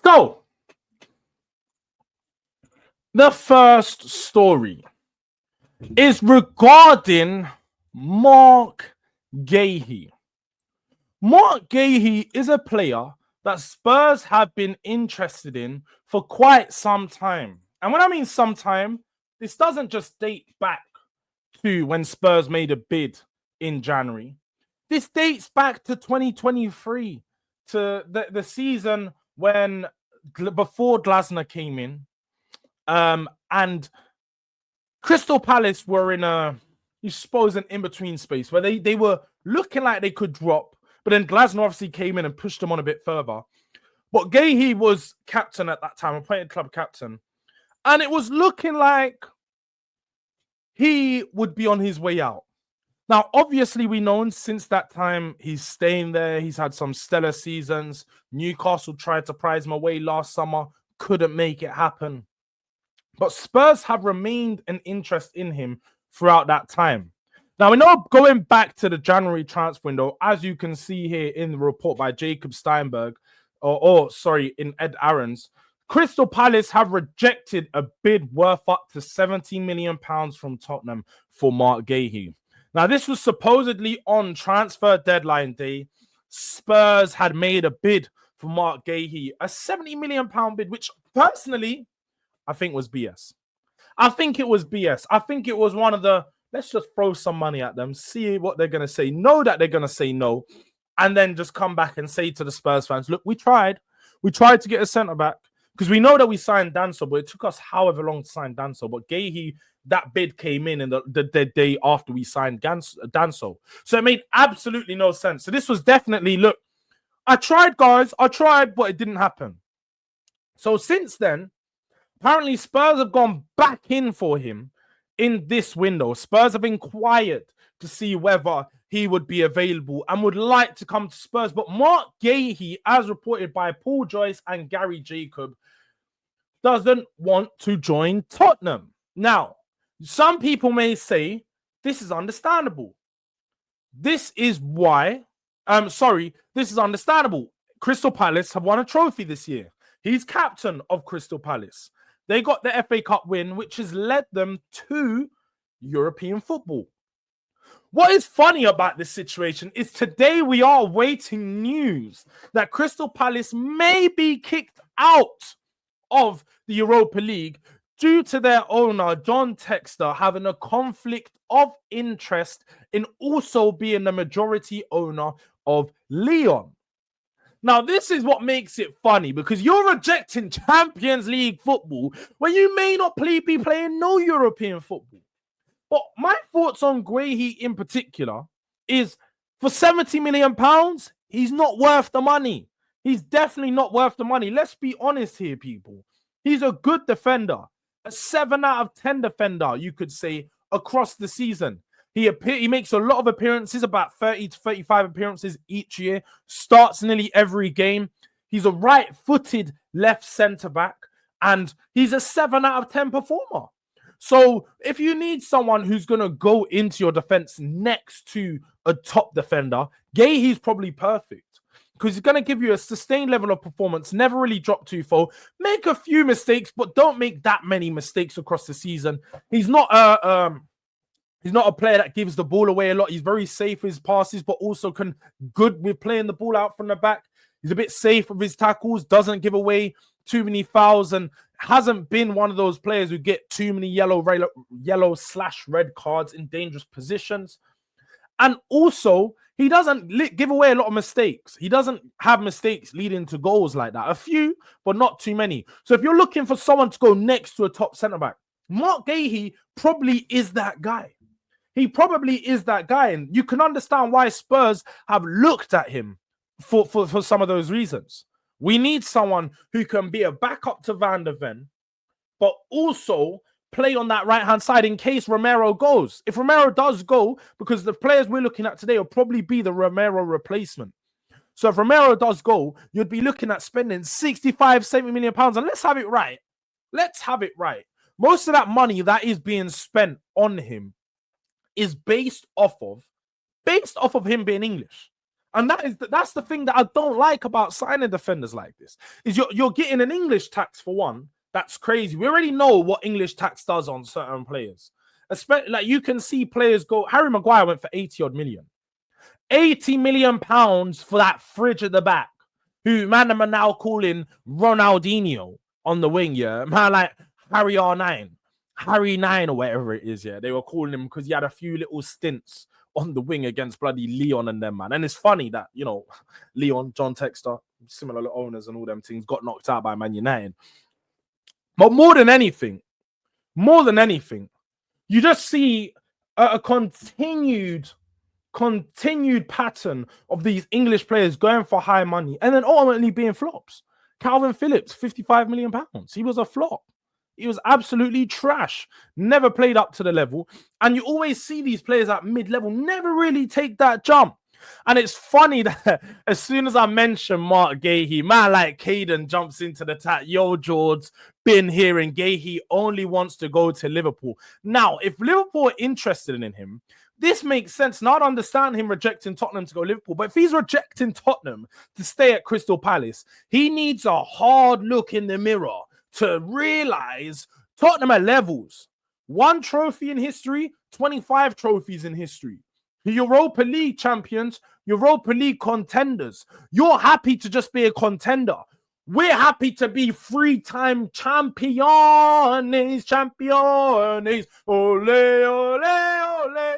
So, the first story is regarding Mark Guehi. Mark Guehi is a player that Spurs have been interested in for quite some time. And when I mean some time, this doesn't just date back to when Spurs made a bid in January. This dates back to 2023, to the season when before Glasner came in, and Crystal Palace were in a, you suppose, an in-between space where they were looking like they could drop, but then Glasner obviously came in and pushed them on a bit further. But Guehi was captain at that time, appointed club captain, and it was looking like he would be on his way out. Now, obviously, we know since that time he's staying there. He's had some stellar seasons. Newcastle tried to prize him away last summer, couldn't make it happen. But Spurs have remained an interest in him throughout that time. Now, we know going back to the January transfer window, as you can see here in the report by Jacob Steinberg, in Ed Aarons, Crystal Palace have rejected a bid worth up to £17 million from Tottenham for Mark Guehi. Now, this was supposedly on transfer deadline day. Spurs had made a bid for Mark Guehi, a £70 million bid, which personally, I think was BS. I think it was BS. I think it was one of the, let's just throw some money at them, see what they're going to say, know that they're going to say no, and then just come back and say to the Spurs fans, look, we tried. We tried to get a centre-back because we know that we signed Danso, but it took us however long to sign Danso. But Guehi, that bid came in the day after we signed Danso. So it made absolutely no sense. So this was definitely, look, I tried, guys. I tried, but it didn't happen. So since then, apparently Spurs have gone back in for him in this window. Spurs have inquired to see whether he would be available and would like to come to Spurs. But Mark Guehi, as reported by Paul Joyce and Gary Jacob, doesn't want to join Tottenham. Now, some people may say this is understandable. This is understandable. Crystal Palace have won a trophy this year. He's captain of Crystal Palace. They got the FA Cup win, which has led them to European football. What is funny about this situation is today we are awaiting news that Crystal Palace may be kicked out of the Europa League due to their owner, John Textor, having a conflict of interest in also being the majority owner of Lyon. Now, this is what makes it funny because you're rejecting Champions League football when you may not be playing no European football. But my thoughts on Guehi in particular is for £70 million, he's not worth the money. He's definitely not worth the money. Let's be honest here, people. He's a good defender, a 7 out of 10 defender, you could say, across the season. He makes a lot of appearances, about 30 to 35 appearances each year, starts nearly every game. He's a right-footed left centre-back, and he's a 7 out of 10 performer. So if you need someone who's going to go into your defense next to a top defender, Guehi's probably perfect because he's going to give you a sustained level of performance, never really drop too far, make a few mistakes, but don't make that many mistakes across the season. He's not a player that gives the ball away a lot. He's very safe with his passes, but also good with playing the ball out from the back. He's a bit safe with his tackles, doesn't give away too many fouls, and hasn't been one of those players who get too many yellow/red cards in dangerous positions. And also, he doesn't give away a lot of mistakes. He doesn't have mistakes leading to goals like that. A few, but not too many. So if you're looking for someone to go next to a top centre-back, Mark Guehi probably is that guy. He probably is that guy. And you can understand why Spurs have looked at him for some of those reasons. We need someone who can be a backup to Van der Ven, but also play on that right-hand side in case Romero goes. If Romero does go, because the players we're looking at today will probably be the Romero replacement. So if Romero does go, you'd be looking at spending 65, 70 million pounds. And let's have it right. Let's have it right. Most of that money that is being spent on him is based off of him being English. And that's the thing that I don't like about signing defenders like this, is you're getting an English tax for one. That's crazy. We already know what English tax does on certain players. Especially, like, you can see players go. Harry Maguire went for 80 odd million. 80 million pounds for that fridge at the back, who man are now calling Ronaldinho on the wing, yeah. Man, like Harry R9, Harry 9 or whatever it is, yeah. They were calling him because he had a few little stints on the wing against bloody Leon and them, man. And it's funny that, you know, Leon, John Textor, similar owners and all them things, got knocked out by Man United. But more than anything, you just see a continued pattern of these English players going for high money and then ultimately being flops. Calvin Phillips, 55 million pounds. He was a flop. He was absolutely trash. Never played up to the level. And you always see these players at mid-level never really take that jump. And it's funny that as soon as I mention Mark Guehi, man, like Caden jumps into the chat. Yo, Jords, been here, and Guehi only wants to go to Liverpool. Now, if Liverpool are interested in him, this makes sense. Now, I understand him rejecting Tottenham to go Liverpool, but if he's rejecting Tottenham to stay at Crystal Palace, he needs a hard look in the mirror to realize Tottenham are levels. 1 trophy in history, 25 trophies in history. Europa League champions, Europa League contenders. You're happy to just be a contender. We're happy to be 3-time champions. Ole, ole, ole.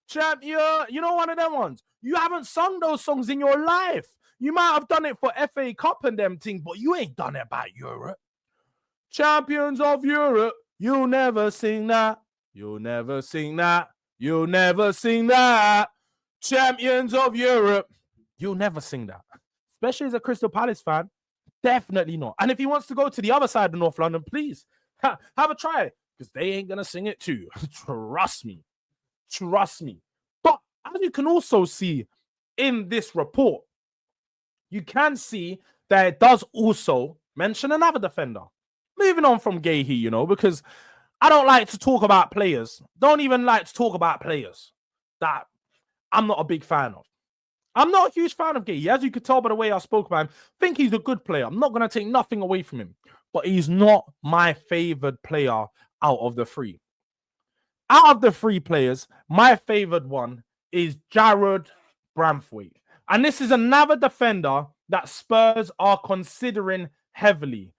Champion. You know, one of them ones. You haven't sung those songs in your life. You might have done it for FA Cup and them things, but you ain't done it about Europe. Champions of Europe. You'll never sing that. You'll never sing that. You'll never sing that. Champions of Europe. You'll never sing that. Especially as a Crystal Palace fan. Definitely not. And if he wants to go to the other side of North London, please have a try. Because they ain't going to sing it too. Trust me. Trust me. But as you can also see in this report, you can see that it does also mention another defender. Moving on from Guehi, you know, because I don't like to talk about players. Don't even like to talk about players that I'm not a big fan of. I'm not a huge fan of Guehi. As you could tell by the way I spoke about him, I think he's a good player. I'm not going to take nothing away from him. But he's not my favored player out of the 3. Out of the 3 players, my favored one is Jarrod Branthwaite. And this is another defender that Spurs are considering heavily.